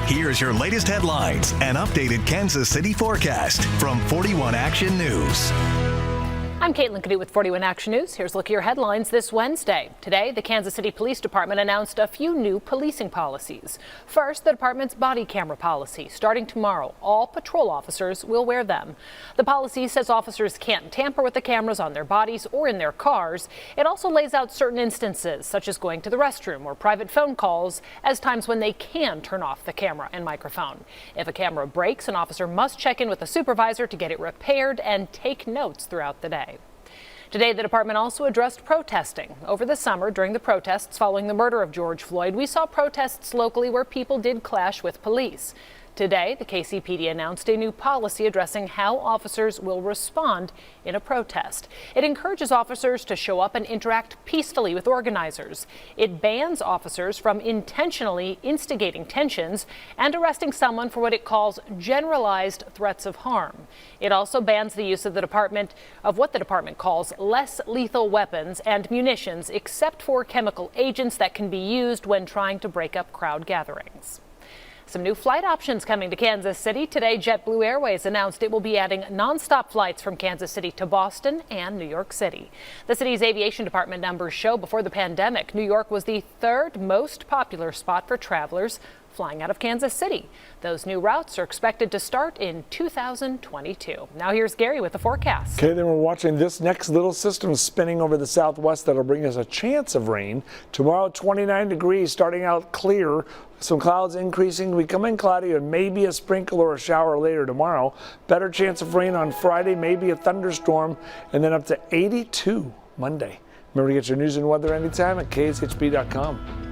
Here's your latest headlines and updated Kansas City forecast from 41 Action News. I'm Caitlin Caduce with 41 Action News. Here's a look at your headlines this Wednesday. Today, the Kansas City Police Department announced a few new policing policies. First, the department's body camera policy. Starting tomorrow, all patrol officers will wear them. The policy says officers can't tamper with the cameras on their bodies or in their cars. It also lays out certain instances, such as going to the restroom or private phone calls, as times when they can turn off the camera and microphone. If a camera breaks, an officer must check in with a supervisor to get it repaired and take notes throughout the day. Today, the department also addressed protesting. Over the summer, during the protests following the murder of George Floyd, we saw protests locally where people did clash with police. Today, the KCPD announced a new policy addressing how officers will respond in a protest. It encourages officers to show up and interact peacefully with organizers. It bans officers from intentionally instigating tensions and arresting someone for what it calls generalized threats of harm. It also bans the use of what the department calls less lethal weapons and munitions, except for chemical agents that can be used when trying to break up crowd gatherings. Some new flight options coming to Kansas City. Today, JetBlue Airways announced it will be adding nonstop flights from Kansas City to Boston and New York City. The city's aviation department numbers show before the pandemic, New York was the third most popular spot for travelers flying out of Kansas City. Those new routes are expected to start in 2022. Now here's Gary with the forecast. Okay, then we're watching this next little system spinning over the southwest that'll bring us a chance of rain. Tomorrow, 29 degrees, starting out clear. Some clouds increasing. We come in cloudy and maybe a sprinkle or a shower later tomorrow. Better chance of rain on Friday, maybe a thunderstorm, and then up to 82 Monday. Remember to get your news and weather anytime at KSHB.com.